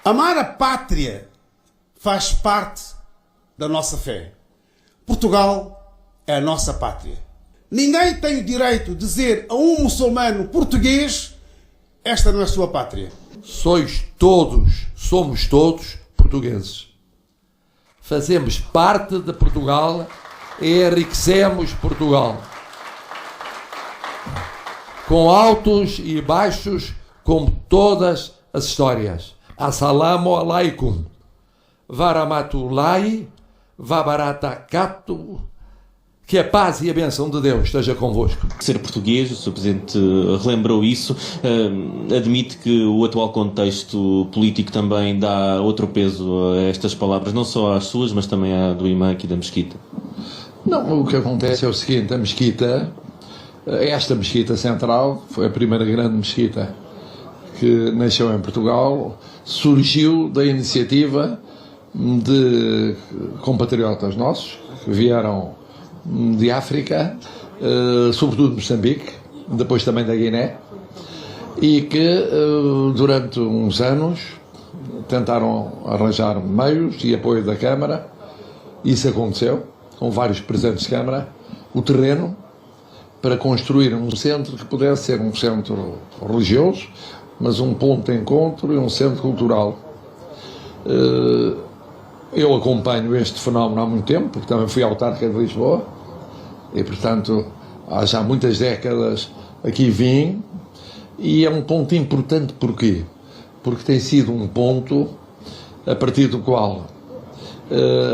Amar a pátria faz parte da nossa fé. Portugal é a nossa pátria. Ninguém tem o direito de dizer a um muçulmano português: esta não é a sua pátria. Somos todos portugueses. Fazemos parte de Portugal e enriquecemos Portugal. Com altos e baixos, como todas as histórias. Assalamu alaikum. Varamatullahi Vabarakatuh. Que a paz e a bênção de Deus esteja convosco. Ser português, o Sr. Presidente relembrou isso, admite que o atual contexto político também dá outro peso a estas palavras, não só às suas, mas também à do imã aqui da mesquita? Não, o que acontece é o seguinte, a mesquita, esta mesquita central, foi a primeira grande mesquita que nasceu em Portugal, surgiu da iniciativa de compatriotas nossos, que vieram de África, sobretudo de Moçambique, depois também da Guiné, e que durante uns anos tentaram arranjar meios e apoio da Câmara. Isso aconteceu, com vários presidentes de Câmara, o terreno para construir um centro que pudesse ser um centro religioso, mas um ponto de encontro e um centro cultural. Eu acompanho este fenómeno há muito tempo, porque também fui autarca de Lisboa, e, portanto, há já muitas décadas aqui vim, e é um ponto importante. Porquê? Porque tem sido um ponto a partir do qual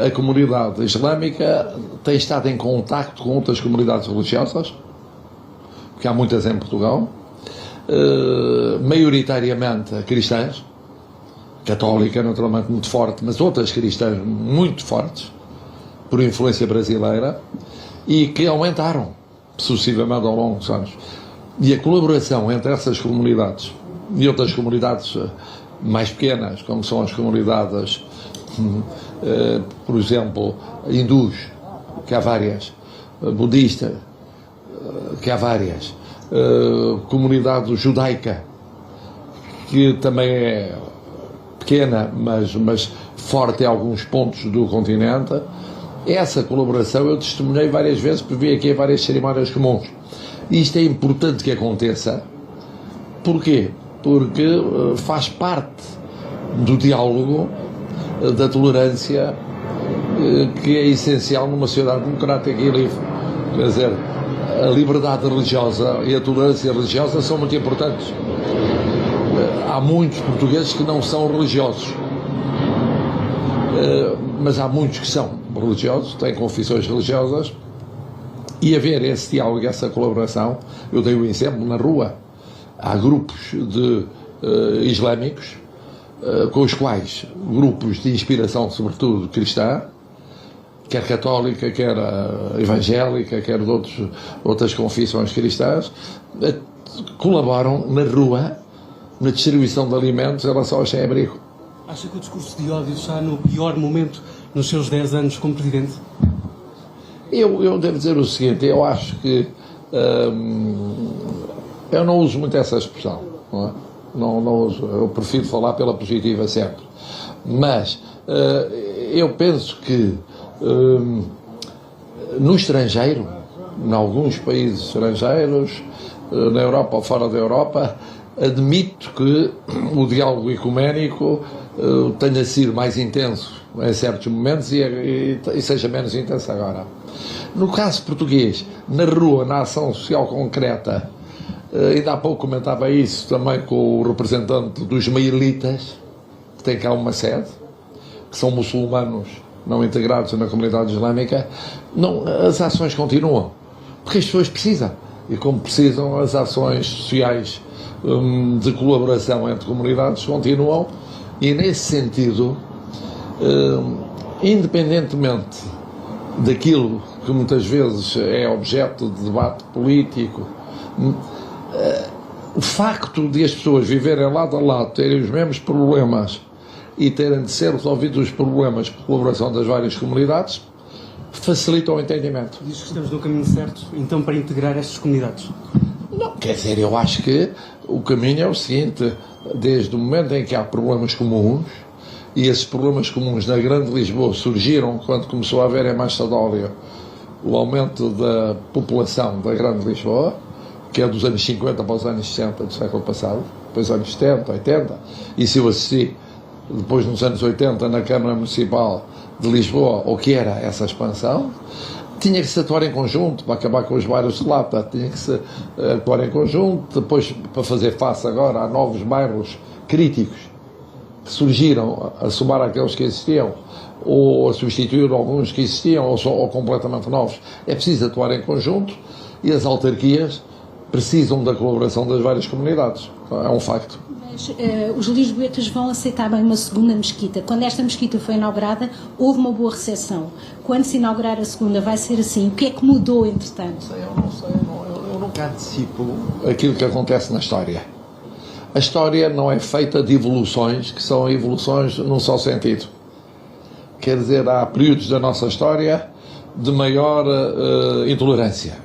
a comunidade islâmica tem estado em contacto com outras comunidades religiosas, porque há muitas em Portugal, maioritariamente cristãs, católica naturalmente muito forte, mas outras cristãs muito fortes, por influência brasileira, e que aumentaram sucessivamente ao longo dos anos. E a colaboração entre essas comunidades e outras comunidades mais pequenas, como são as comunidades, por exemplo, hindus, que há várias, budistas, que há várias, comunidade judaica, que também é pequena, mas forte em alguns pontos do continente. Essa colaboração eu testemunhei várias vezes, porque vi aqui várias cerimónias comuns. E isto é importante que aconteça. Porquê? Porque faz parte do diálogo, da tolerância, que é essencial numa sociedade democrática e livre. Quer dizer, a liberdade religiosa e a tolerância religiosa são muito importantes. Há muitos portugueses que não são religiosos, mas há muitos que são religiosos, têm confissões religiosas, e haver esse diálogo e essa colaboração. Eu dei um exemplo na rua. Há grupos de islâmicos, com os quais grupos de inspiração, sobretudo cristã, quer católica, quer evangélica, quer de outras confissões cristãs, colaboram na rua na distribuição de alimentos em relação ao sem-abrigo. Acha que o discurso de ódio está no pior momento nos seus 10 anos como Presidente? Eu devo dizer o seguinte, eu acho que eu não uso muito essa expressão, não é? Não uso, eu prefiro falar pela positiva sempre, mas eu penso que no estrangeiro, em alguns países estrangeiros, na Europa ou fora da Europa, admito que o diálogo ecuménico tenha sido mais intenso em certos momentos e seja menos intenso agora. No caso português, na rua, na ação social concreta, ainda há pouco comentava isso também com o representante dos mailitas, que tem cá uma sede, que são muçulmanos não integrados na comunidade islâmica. Não, as ações continuam, porque as pessoas precisam, e como precisam, as ações sociais de colaboração entre comunidades continuam, e nesse sentido, independentemente daquilo que muitas vezes é objeto de debate político, o facto de as pessoas viverem lado a lado, terem os mesmos problemas e terem de ser resolvidos os problemas por colaboração das várias comunidades, facilita o entendimento. Diz que estamos no caminho certo, então, para integrar estas comunidades? Não, Quer dizer, eu acho que o caminho é o seguinte: desde o momento em que há problemas comuns, e esses problemas comuns na Grande Lisboa surgiram quando começou a haver em Macedónia o aumento da população da Grande Lisboa, que é dos anos 50 para os anos 60 do século passado, depois anos 70, 80, e se eu assisti depois nos anos 80 na Câmara Municipal de Lisboa, o que era essa expansão, tinha que se atuar em conjunto para acabar com os bairros de lata, tinha que se atuar em conjunto, depois para fazer face agora a novos bairros críticos que surgiram, a somar aqueles que existiam, ou a substituir alguns que existiam, ou completamente novos. É preciso atuar em conjunto e as autarquias precisam da colaboração das várias comunidades. É um facto. Mas os lisboetas vão aceitar bem uma segunda mesquita. Quando esta mesquita foi inaugurada, houve uma boa recepção. Quando se inaugurar a segunda, vai ser assim? O que é que mudou, entretanto? Eu nunca antecipo aquilo que acontece na história. A história não é feita de evoluções, que são evoluções num só sentido. Quer dizer, há períodos da nossa história de maior intolerância.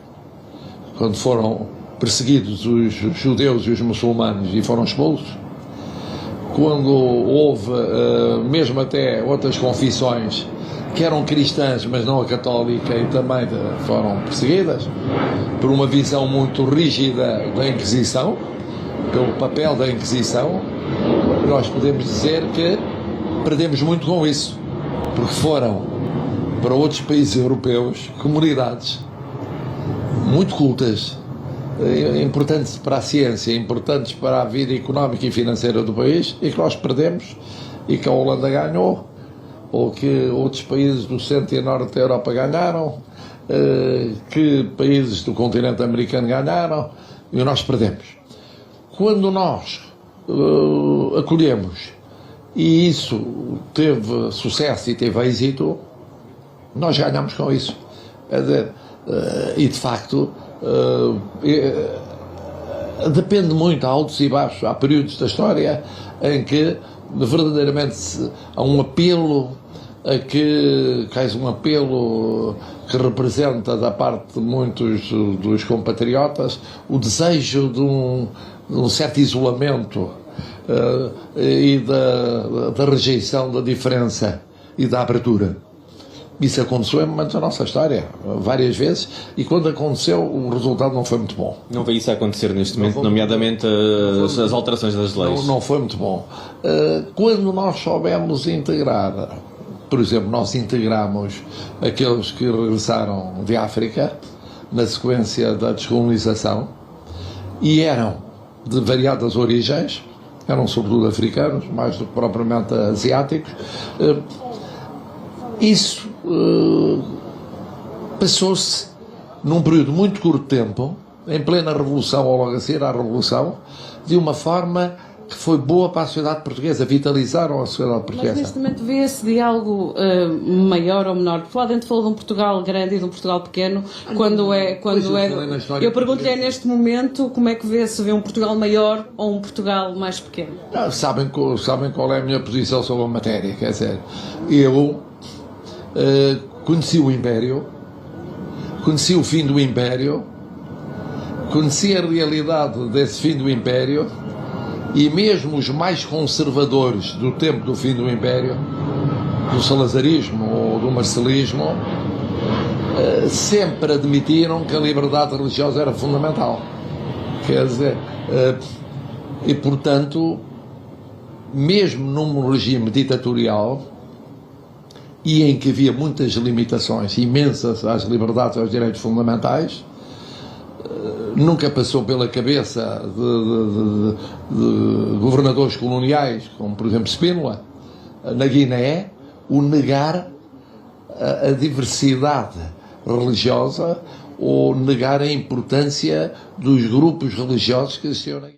Quando foram perseguidos os judeus e os muçulmanos e foram expulsos, quando houve mesmo até outras confissões que eram cristãs, mas não a católica, e também foram perseguidas por uma visão muito rígida da Inquisição, pelo papel da Inquisição, nós podemos dizer que perdemos muito com isso, porque foram para outros países europeus comunidades muito cultas, importantes para a ciência, importantes para a vida económica e financeira do país, e que nós perdemos, e que a Holanda ganhou, ou que outros países do centro e norte da Europa ganharam, que países do continente americano ganharam, e nós perdemos. Quando nós acolhemos, e isso teve sucesso e teve êxito, nós ganhamos com isso. Quer dizer, e de facto depende muito, há altos e baixos, há períodos da história em que verdadeiramente há um apelo um apelo que representa da parte de muitos dos compatriotas o desejo de um certo isolamento e da rejeição da diferença e da abertura. Isso aconteceu em momentos da nossa história, várias vezes, e quando aconteceu o resultado não foi muito bom. Não vê isso a acontecer neste momento, nomeadamente as alterações das leis? Não foi muito bom. Quando nós soubemos integrar, por exemplo, nós integramos aqueles que regressaram de África na sequência da descolonização e eram de variadas origens, eram sobretudo africanos, mais do que propriamente asiáticos. Isso passou-se num período muito curto de tempo, em plena Revolução ou logo a seguir à Revolução, de uma forma que foi boa para a sociedade portuguesa, vitalizaram a sociedade portuguesa. Mas neste momento vê esse diálogo maior ou menor? Porque lá dentro falou de um Portugal grande e de um Portugal pequeno, eu pergunto-lhe neste momento como é que vê, se vê um Portugal maior ou um Portugal mais pequeno? Sabem qual é a minha posição sobre a matéria, quer dizer, eu conheci o Império, conheci o fim do Império, conheci a realidade desse fim do Império, e mesmo os mais conservadores do tempo do fim do Império, do salazarismo ou do marcelismo, sempre admitiram que a liberdade religiosa era fundamental. Quer dizer, e portanto, mesmo num regime ditatorial, e em que havia muitas limitações imensas às liberdades e aos direitos fundamentais, nunca passou pela cabeça de governadores coloniais, como por exemplo Spínola, na Guiné, o negar a diversidade religiosa ou negar a importância dos grupos religiosos que existiam na Guiné.